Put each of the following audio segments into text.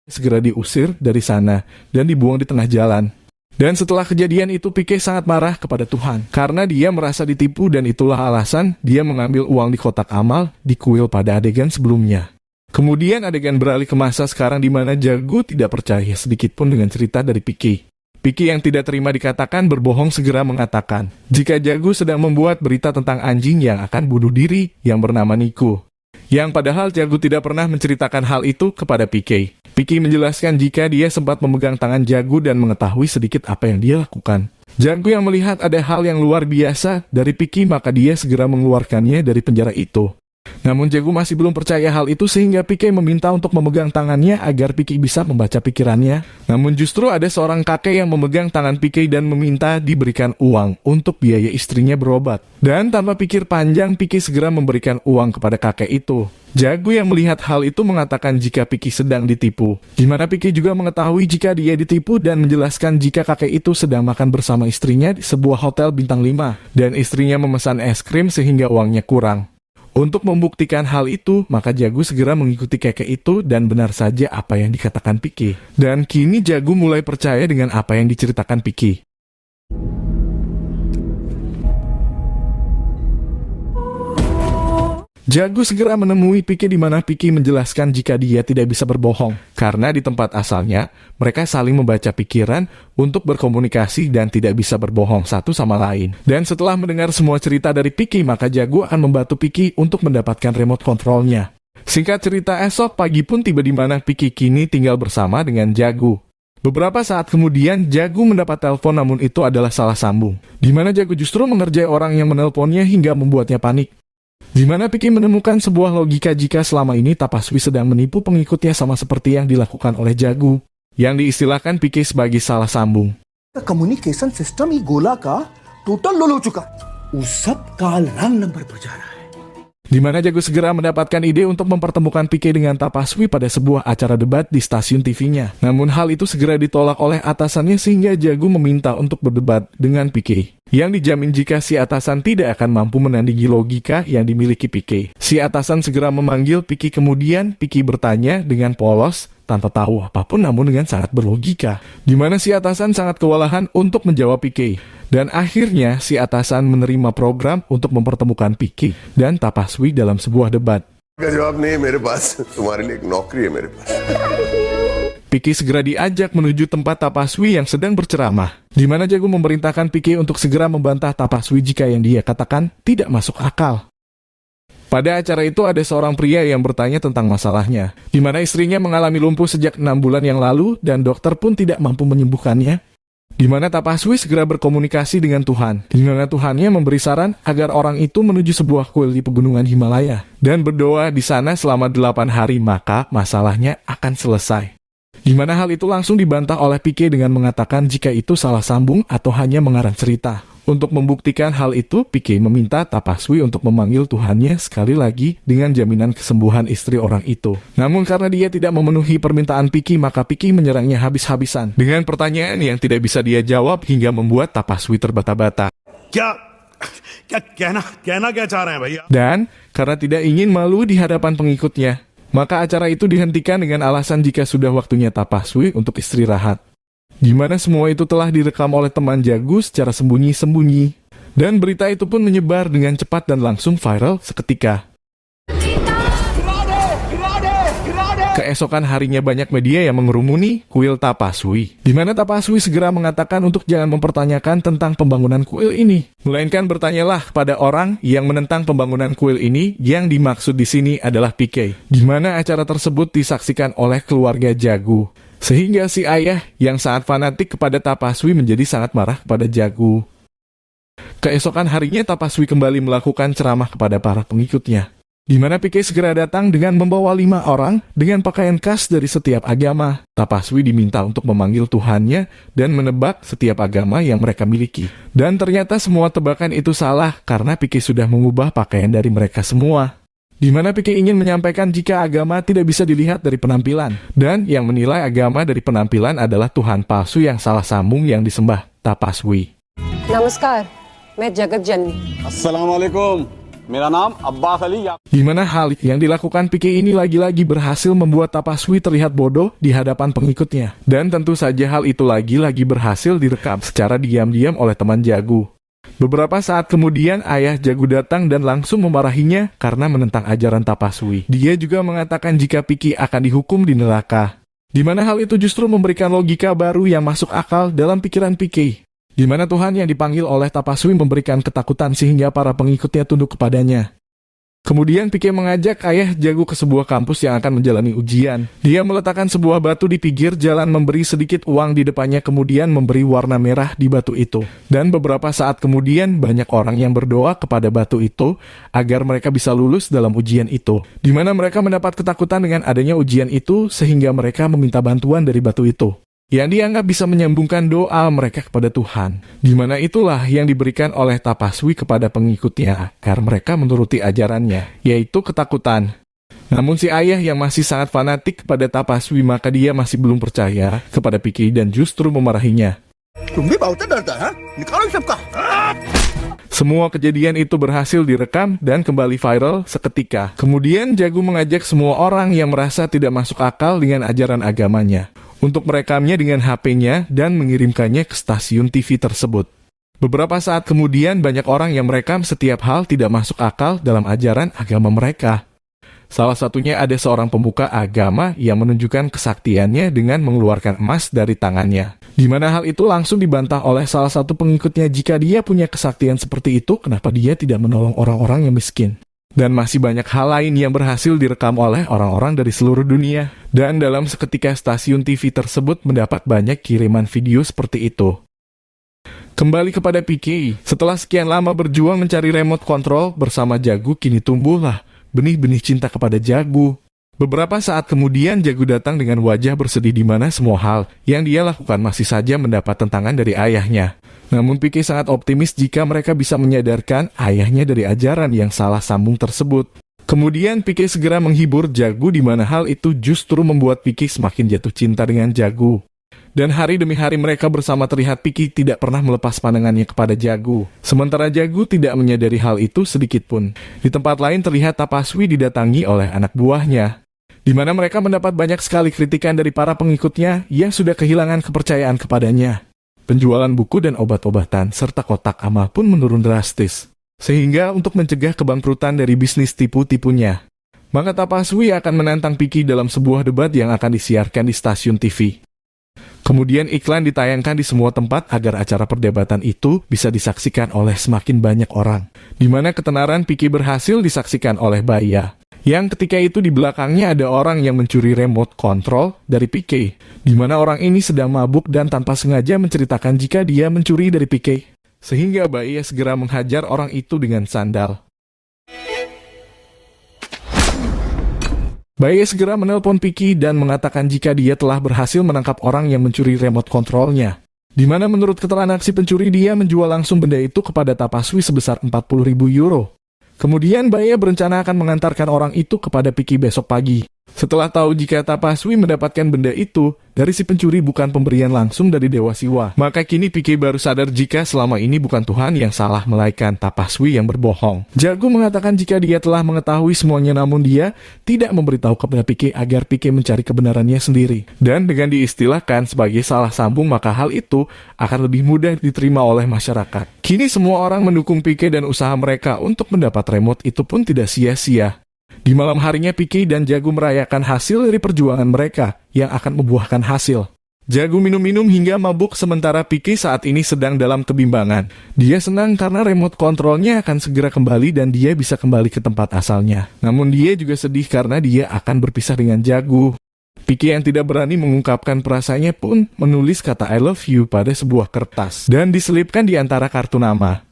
segera diusir dari sana dan dibuang di tengah jalan. Dan setelah kejadian itu, Pique sangat marah kepada Tuhan karena dia merasa ditipu, dan itulah alasan dia mengambil uang di kotak amal di kuil pada adegan sebelumnya. Kemudian adegan beralih ke masa sekarang di mana Jagu tidak percaya sedikit pun dengan cerita dari Pique. Pique yang tidak terima dikatakan berbohong segera mengatakan jika Jagu sedang membuat berita tentang anjing yang akan bunuh diri yang bernama Nico. Yang padahal Jagu tidak pernah menceritakan hal itu kepada Pique. Pique menjelaskan jika dia sempat memegang tangan Jagu dan mengetahui sedikit apa yang dia lakukan. Jagu yang melihat ada hal yang luar biasa dari Pique, maka dia segera mengeluarkannya dari penjara itu. Namun Jagu masih belum percaya hal itu sehingga Pique meminta untuk memegang tangannya agar Pique bisa membaca pikirannya. Namun justru ada seorang kakek yang memegang tangan Pique dan meminta diberikan uang untuk biaya istrinya berobat. Dan tanpa pikir panjang, Pique segera memberikan uang kepada kakek itu. Jagu yang melihat hal itu mengatakan jika Pique sedang ditipu. Di mana Pique juga mengetahui jika dia ditipu dan menjelaskan jika kakek itu sedang makan bersama istrinya di sebuah hotel bintang 5 dan istrinya memesan es krim sehingga uangnya kurang. Untuk membuktikan hal itu, maka Jagu segera mengikuti kakek itu dan benar saja apa yang dikatakan Pique. Dan kini Jagu mulai percaya dengan apa yang diceritakan Pique. Jagu segera menemui Pique di mana Pique menjelaskan jika dia tidak bisa berbohong. Karena di tempat asalnya, mereka saling membaca pikiran untuk berkomunikasi dan tidak bisa berbohong satu sama lain. Dan setelah mendengar semua cerita dari Pique, maka Jagu akan membantu Pique untuk mendapatkan remote controlnya. Singkat cerita, esok pagi pun tiba di mana Pique kini tinggal bersama dengan Jagu. Beberapa saat kemudian, Jagu mendapat telepon namun itu adalah salah sambung. Di mana Jagu justru mengerjai orang yang menelponnya hingga membuatnya panik. Di mana Pique menemukan sebuah logika jika selama ini Tapaswi sedang menipu pengikutnya sama seperti yang dilakukan oleh Jagu, yang diistilahkan Pique sebagai salah sambung. Communication system ही गोला का टोटल लो चुका, उस सब काल रंग नंबर पर जा रहा है. Di mana Jagu segera mendapatkan ide untuk mempertemukan Pique dengan Tapaswi pada sebuah acara debat di stasiun TV-nya. Namun hal itu segera ditolak oleh atasannya sehingga Jagu meminta untuk berdebat dengan Pique. Yang dijamin jika si atasan tidak akan mampu menandingi logika yang dimiliki Pique. Si atasan segera memanggil Pique, kemudian Pique bertanya dengan polos tanpa tahu apapun namun dengan sangat berlogika. Di mana si atasan sangat kewalahan untuk menjawab Pique. Dan akhirnya si atasan menerima program untuk mempertemukan Pique dan Tapaswi dalam sebuah debat. जवाब नहीं है मेरे पास, तुम्हारे लिए एक नौकरी है मेरे पास. Pique segera diajak menuju tempat Tapaswi yang sedang berceramah, di mana Jagu memerintahkan Pique untuk segera membantah Tapaswi jika yang dia katakan tidak masuk akal. Pada acara itu ada seorang pria yang bertanya tentang masalahnya, di mana istrinya mengalami lumpuh sejak 6 bulan yang lalu dan dokter pun tidak mampu menyembuhkannya. Di mana Tapaswi segera berkomunikasi dengan Tuhan, di mana Tuhannya memberi saran agar orang itu menuju sebuah kuil di pegunungan Himalaya dan berdoa di sana selama 8 hari, maka masalahnya akan selesai. Di mana hal itu langsung dibantah oleh Pique dengan mengatakan jika itu salah sambung atau hanya mengarang cerita. Untuk membuktikan hal itu, Pique meminta Tapaswi untuk memanggil Tuhannya sekali lagi dengan jaminan kesembuhan istri orang itu. Namun karena dia tidak memenuhi permintaan Pique, maka Pique menyerangnya habis-habisan dengan pertanyaan yang tidak bisa dia jawab hingga membuat Tapaswi terbata-bata. Dan karena tidak ingin malu di hadapan pengikutnya, maka acara itu dihentikan dengan alasan jika sudah waktunya Tapaswi untuk istirahat. Di mana semua itu telah direkam oleh teman Jagu secara sembunyi-sembunyi. Dan berita itu pun menyebar dengan cepat dan langsung viral seketika. Keesokan harinya banyak media yang mengerumuni kuil Tapaswi. Di mana Tapaswi segera mengatakan untuk jangan mempertanyakan tentang pembangunan kuil ini. Melainkan bertanyalah pada orang yang menentang pembangunan kuil ini, yang dimaksud di sini adalah Pique. Di mana acara tersebut disaksikan oleh keluarga Jagu. Sehingga si ayah yang sangat fanatik kepada Tapaswi menjadi sangat marah kepada Jagu. Keesokan harinya Tapaswi kembali melakukan ceramah kepada para pengikutnya. Di mana Pique segera datang dengan membawa 5 orang dengan pakaian khas dari setiap agama. Tapaswi diminta untuk memanggil Tuhannya dan menebak setiap agama yang mereka miliki. Dan ternyata semua tebakan itu salah karena Pique sudah mengubah pakaian dari mereka semua. Di mana Pique ingin menyampaikan jika agama tidak bisa dilihat dari penampilan, dan yang menilai agama dari penampilan adalah Tuhan palsu yang salah sambung yang disembah Tapaswi. नमस्कार, मैं जगत जननी. अस्सलाम वालेकुम. मेरा नाम अब्बास अली या Di mana hal yang dilakukan Pique ini lagi-lagi berhasil membuat Tapaswi terlihat bodoh di hadapan pengikutnya. Dan tentu saja hal itu lagi-lagi berhasil direkam secara diam-diam oleh teman Jagu. Beberapa saat kemudian ayah Jagu datang dan langsung memarahinya karena menentang ajaran Tapaswi. Dia juga mengatakan jika Pique akan dihukum di neraka. Di mana hal itu justru memberikan logika baru yang masuk akal dalam pikiran Pique. Di mana Tuhan yang dipanggil oleh Tapaswi memberikan ketakutan sehingga para pengikutnya tunduk kepadanya. Kemudian Pique mengajak ayah Jagu ke sebuah kampus yang akan menjalani ujian. Dia meletakkan sebuah batu di pinggir jalan, memberi sedikit uang di depannya, kemudian memberi warna merah di batu itu. Dan beberapa saat kemudian banyak orang yang berdoa kepada batu itu agar mereka bisa lulus dalam ujian itu. Di mana mereka mendapat ketakutan dengan adanya ujian itu sehingga mereka meminta bantuan dari batu itu, yang dianggap bisa menyambungkan doa mereka kepada Tuhan. Di mana itulah yang diberikan oleh Tapaswi kepada pengikutnya agar mereka menuruti ajarannya, yaitu ketakutan. Namun si ayah yang masih sangat fanatik kepada Tapaswi, maka dia masih belum percaya kepada Pique dan justru memarahinya. तुम भी बहुत डरता है, निकालो इन सबका। Semua kejadian itu berhasil direkam dan kembali viral seketika. Kemudian Jagu mengajak semua orang yang merasa tidak masuk akal dengan ajaran agamanya untuk merekamnya dengan HP-nya dan mengirimkannya ke stasiun TV tersebut. Beberapa saat kemudian banyak orang yang merekam setiap hal tidak masuk akal dalam ajaran agama mereka. Salah satunya ada seorang pemuka agama yang menunjukkan kesaktiannya dengan mengeluarkan emas dari tangannya. Di mana hal itu langsung dibantah oleh salah satu pengikutnya, jika dia punya kesaktian seperti itu, kenapa dia tidak menolong orang-orang yang miskin? Dan masih banyak hal lain yang berhasil direkam oleh orang-orang dari seluruh dunia. Dan dalam seketika stasiun TV tersebut mendapat banyak kiriman video seperti itu. Kembali kepada Pique, setelah sekian lama berjuang mencari remote control bersama Jagu, kini tumbuhlah benih-benih cinta kepada Jagu. Beberapa saat kemudian Jagu datang dengan wajah bersedih di mana semua hal yang dia lakukan masih saja mendapat tentangan dari ayahnya. Namun Pique sangat optimis jika mereka bisa menyadarkan ayahnya dari ajaran yang salah sambung tersebut. Kemudian Pique segera menghibur Jagu di mana hal itu justru membuat Pique semakin jatuh cinta dengan Jagu. Dan hari demi hari mereka bersama terlihat Pique tidak pernah melepas pandangannya kepada Jagu. Sementara Jagu tidak menyadari hal itu sedikit pun. Di tempat lain terlihat Tapaswi didatangi oleh anak buahnya, di mana mereka mendapat banyak sekali kritikan dari para pengikutnya yang sudah kehilangan kepercayaan kepadanya. Penjualan buku dan obat-obatan serta kotak amal pun menurun drastis, sehingga untuk mencegah kebangkrutan dari bisnis tipu-tipunya, maka Tapaswi akan menantang Pique dalam sebuah debat yang akan disiarkan di stasiun TV. Kemudian iklan ditayangkan di semua tempat agar acara perdebatan itu bisa disaksikan oleh semakin banyak orang, di mana ketenaran Pique berhasil disaksikan oleh Baya. Yang ketika itu di belakangnya ada orang yang mencuri remote control dari Pique, di mana orang ini sedang mabuk dan tanpa sengaja menceritakan jika dia mencuri dari Pique, sehingga Baya segera menghajar orang itu dengan sandal. Baya segera menelpon Pique dan mengatakan jika dia telah berhasil menangkap orang yang mencuri remote controlnya, di mana menurut keterangan si pencuri dia menjual langsung benda itu kepada Tapaswi sebesar 40.000 euro. Kemudian Baya berencana akan mengantarkan orang itu kepada Pique besok pagi. Setelah tahu jika Tapaswi mendapatkan benda itu dari si pencuri bukan pemberian langsung dari Dewa Siwa, maka kini Pique baru sadar jika selama ini bukan Tuhan yang salah, melainkan Tapaswi yang berbohong. Jagu mengatakan jika dia telah mengetahui semuanya, namun dia tidak memberitahu kepada Pique agar Pique mencari kebenarannya sendiri. Dan dengan diistilahkan sebagai salah sambung, maka hal itu akan lebih mudah diterima oleh masyarakat. Kini semua orang mendukung Pique dan usaha mereka untuk mendapat remote itu pun tidak sia-sia. Di malam harinya Pique dan Jagu merayakan hasil dari perjuangan mereka yang akan membuahkan hasil. Jagu minum-minum hingga mabuk, sementara Pique saat ini sedang dalam kebimbangan. Dia senang karena remote kontrolnya akan segera kembali dan dia bisa kembali ke tempat asalnya. Namun dia juga sedih karena dia akan berpisah dengan Jagu. Pique yang tidak berani mengungkapkan perasaannya pun menulis kata I love you pada sebuah kertas dan diselipkan di antara kartu nama.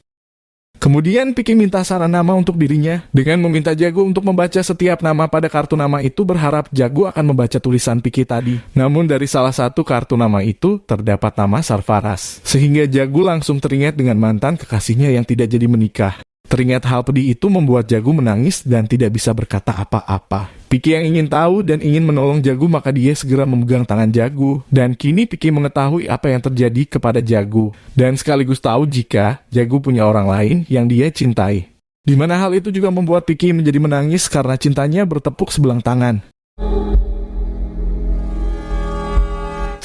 Kemudian Pique minta saran nama untuk dirinya dengan meminta Jagu untuk membaca setiap nama pada kartu nama itu, berharap Jagu akan membaca tulisan Pique tadi. Namun dari salah satu kartu nama itu terdapat nama Sarfaraz, sehingga Jagu langsung teringat dengan mantan kekasihnya yang tidak jadi menikah. Teringat hal pedih itu membuat Jagu menangis dan tidak bisa berkata apa-apa. Pique yang ingin tahu dan ingin menolong Jagu, maka dia segera memegang tangan Jagu. Dan kini Pique mengetahui apa yang terjadi kepada Jagu, dan sekaligus tahu jika Jagu punya orang lain yang dia cintai. Di mana hal itu juga membuat Picky menjadi menangis karena cintanya bertepuk sebelah tangan.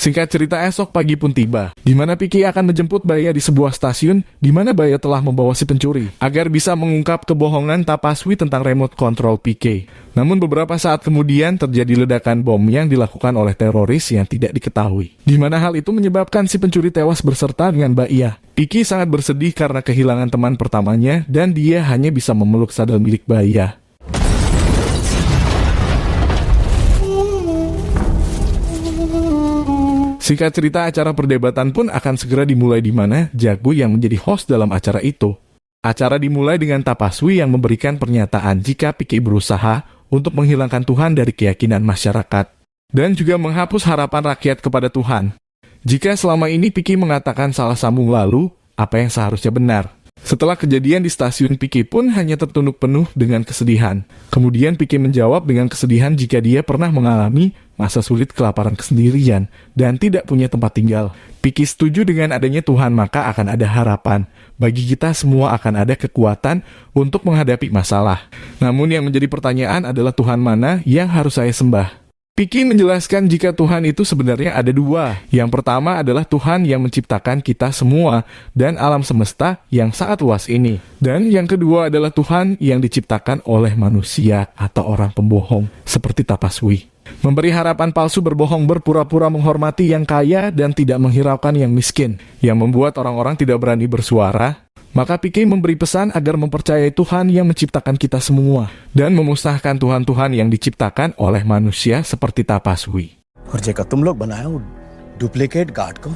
Singkat cerita, esok pagi pun tiba, di mana Picky akan menjemput Baya di sebuah stasiun, di mana Baya telah membawa si pencuri, agar bisa mengungkap kebohongan Tapaswi tentang remote control Picky. Namun beberapa saat kemudian terjadi ledakan bom yang dilakukan oleh teroris yang tidak diketahui, di mana hal itu menyebabkan si pencuri tewas berserta dengan Baya. Picky sangat bersedih karena kehilangan teman pertamanya, dan dia hanya bisa memeluk sadel milik Baya. Singkat cerita, acara perdebatan pun akan segera dimulai di mana Jagu yang menjadi host dalam acara itu. Acara dimulai dengan Tapaswi yang memberikan pernyataan jika Picky berusaha untuk menghilangkan Tuhan dari keyakinan masyarakat dan juga menghapus harapan rakyat kepada Tuhan. Jika selama ini Picky mengatakan salah sambung lalu, apa yang seharusnya benar? Setelah kejadian di stasiun, Picky pun hanya tertunduk penuh dengan kesedihan. Kemudian Picky menjawab dengan kesedihan jika dia pernah mengalami masa sulit kelaparan kesendirian dan tidak punya tempat tinggal. Picky setuju dengan adanya Tuhan, maka akan ada harapan. Bagi kita semua akan ada kekuatan untuk menghadapi masalah. Namun yang menjadi pertanyaan adalah Tuhan mana yang harus saya sembah? Picky menjelaskan jika Tuhan itu sebenarnya ada dua. Yang pertama adalah Tuhan yang menciptakan kita semua dan alam semesta yang sangat luas ini. Dan yang kedua adalah Tuhan yang diciptakan oleh manusia atau orang pembohong, seperti Tapaswi. Memberi harapan palsu, berbohong, berpura-pura menghormati yang kaya dan tidak menghiraukan yang miskin, yang membuat orang-orang tidak berani bersuara. Maka Picky memberi pesan agar mempercayai Tuhan yang menciptakan kita semua dan memusnahkan Tuhan-Tuhan yang diciptakan oleh manusia seperti Tapaswi. और जेका तुम लोग बनाया वो duplicate guard को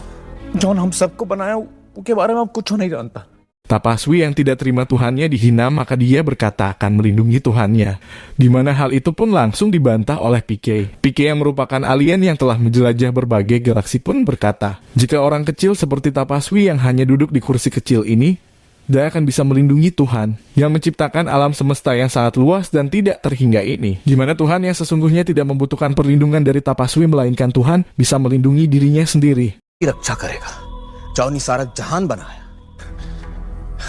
जौन हम सबको बनाया उसके बारे में आप कुछ नहीं जानता. Tapaswi yang tidak terima Tuhannya dihina, maka dia berkata akan melindungi Tuhannya. Di mana hal itu pun langsung dibantah oleh Picky. Picky yang merupakan alien yang telah menjelajah berbagai galaksi pun berkata, jika orang kecil seperti Tapaswi yang hanya duduk di kursi kecil ini, dia akan bisa melindungi Tuhan yang menciptakan alam semesta yang sangat luas dan tidak terhingga ini. Di mana Tuhan yang sesungguhnya tidak membutuhkan perlindungan dari Tapaswi, melainkan Tuhan bisa melindungi dirinya sendiri. रक्षा करेगा जौनी सारा जहान बनाया.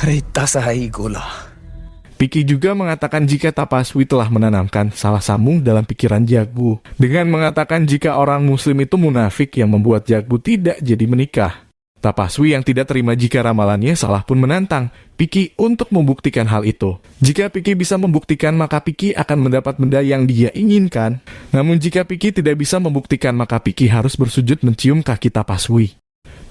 अरे इतना सहाई गोला. Picky juga mengatakan jika Tapaswi telah menanamkan salah sambung dalam pikiran Jagu, dengan mengatakan jika orang muslim itu munafik yang membuat Jagu tidak jadi menikah. Tapaswi yang tidak terima jika ramalannya salah pun menantang Picky untuk membuktikan hal itu. Jika Picky bisa membuktikan, maka Picky akan mendapat benda yang dia inginkan. Namun jika Picky tidak bisa membuktikan, maka Picky harus bersujud mencium kaki Tapaswi.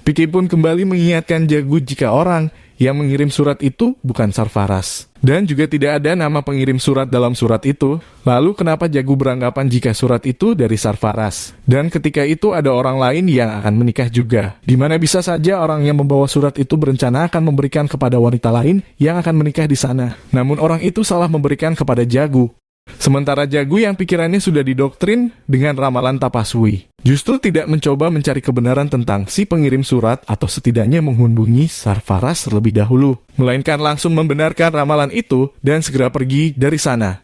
Picky pun kembali mengingatkan Jagu jika orang yang mengirim surat itu bukan Sarfaraz. Dan juga tidak ada nama pengirim surat dalam surat itu. Lalu kenapa Jagu beranggapan jika surat itu dari Sarfaraz? Dan ketika itu ada orang lain yang akan menikah juga. Di mana bisa saja orang yang membawa surat itu berencana akan memberikan kepada wanita lain yang akan menikah di sana. Namun orang itu salah memberikan kepada Jagu. Sementara Jagu yang pikirannya sudah didoktrin dengan ramalan Tapaswi, justru tidak mencoba mencari kebenaran tentang si pengirim surat atau setidaknya menghubungi Sarfaraz terlebih dahulu, melainkan langsung membenarkan ramalan itu dan segera pergi dari sana.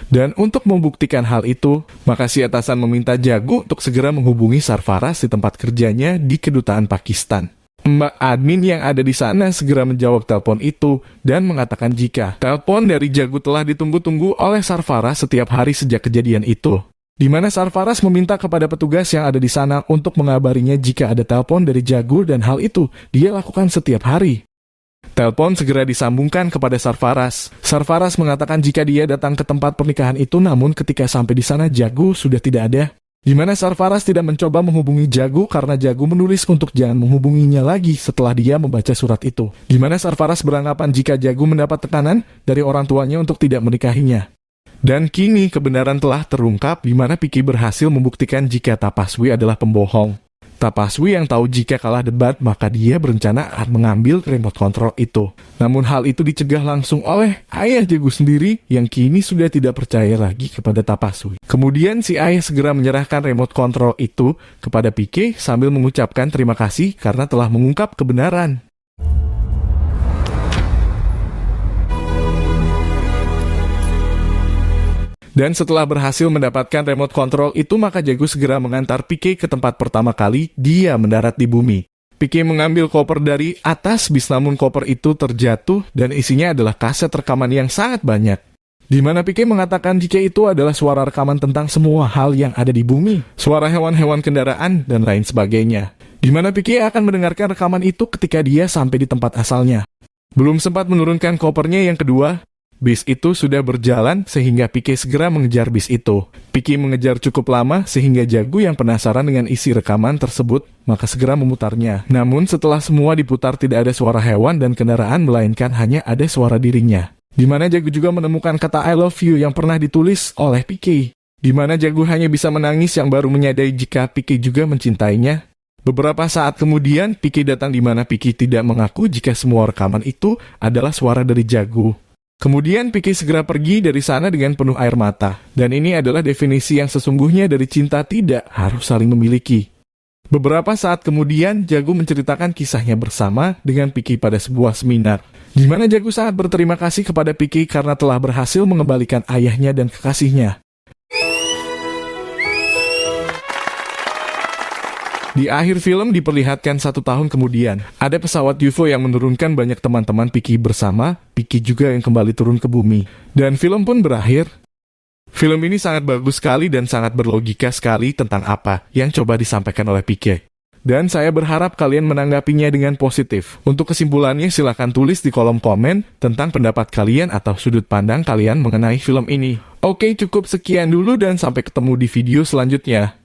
Dan untuk membuktikan hal itu, maka si atasan meminta Jagu untuk segera menghubungi Sarfaraz di tempat kerjanya di kedutaan Pakistan. Mbak admin yang ada di sana segera menjawab telepon itu dan mengatakan jika telepon dari Jagu telah ditunggu-tunggu oleh Sarfaraz setiap hari sejak kejadian itu. Di mana Sarfaraz meminta kepada petugas yang ada di sana untuk mengabarinya jika ada telepon dari Jagu, dan hal itu dia lakukan setiap hari. Telepon segera disambungkan kepada Sarfaraz. Sarfaraz mengatakan jika dia datang ke tempat pernikahan itu, namun ketika sampai di sana Jagu sudah tidak ada. Di mana Sarfaraz tidak mencoba menghubungi Jagu karena Jagu menulis untuk jangan menghubunginya lagi setelah dia membaca surat itu. Di mana Sarfaraz beranggapan jika Jagu mendapat tekanan dari orang tuanya untuk tidak menikahinya. Dan kini kebenaran telah terungkap, di mana Picky berhasil membuktikan jika Tapaswi adalah pembohong. Tapaswi yang tahu jika kalah debat, maka dia berencana akan mengambil remote control itu. Namun hal itu dicegah langsung oleh ayah Jagu sendiri yang kini sudah tidak percaya lagi kepada Tapaswi. Kemudian si ayah segera menyerahkan remote control itu kepada Picky sambil mengucapkan terima kasih karena telah mengungkap kebenaran. Dan setelah berhasil mendapatkan remote control itu, maka Jagu segera mengantar Picky ke tempat pertama kali dia mendarat di bumi. Pique mengambil koper dari atas bis, namun koper itu terjatuh dan isinya adalah kaset rekaman yang sangat banyak. Di mana Pique mengatakan jika itu adalah suara rekaman tentang semua hal yang ada di bumi, suara hewan-hewan, kendaraan, dan lain sebagainya. Di mana Pique akan mendengarkan rekaman itu ketika dia sampai di tempat asalnya. Belum sempat menurunkan kopernya yang kedua, bis itu sudah berjalan sehingga Pique segera mengejar bis itu. Pique mengejar cukup lama sehingga Jagu yang penasaran dengan isi rekaman tersebut maka segera memutarnya. Namun setelah semua diputar tidak ada suara hewan dan kendaraan melainkan hanya ada suara dirinya. Di mana Jagu juga menemukan kata I love you yang pernah ditulis oleh Pique. Di mana Jagu hanya bisa menangis yang baru menyadari jika Pique juga mencintainya. Beberapa saat kemudian Pique datang di mana Pique tidak mengaku jika semua rekaman itu adalah suara dari Jagu. Kemudian Pique segera pergi dari sana dengan penuh air mata. Dan ini adalah definisi yang sesungguhnya dari cinta, tidak harus saling memiliki. Beberapa saat kemudian Jagu menceritakan kisahnya bersama dengan Pique pada sebuah seminar. Di mana Jagu sangat berterima kasih kepada Pique karena telah berhasil mengembalikan ayahnya dan kekasihnya. Di akhir film diperlihatkan 1 tahun kemudian, ada pesawat UFO yang menurunkan banyak teman-teman Pique bersama, Pique juga yang kembali turun ke bumi. Dan film pun berakhir. Film ini sangat bagus sekali dan sangat berlogika sekali tentang apa yang coba disampaikan oleh Pique. Dan saya berharap kalian menanggapinya dengan positif. Untuk kesimpulannya silakan tulis di kolom komen tentang pendapat kalian atau sudut pandang kalian mengenai film ini. Oke, cukup sekian dulu dan sampai ketemu di video selanjutnya.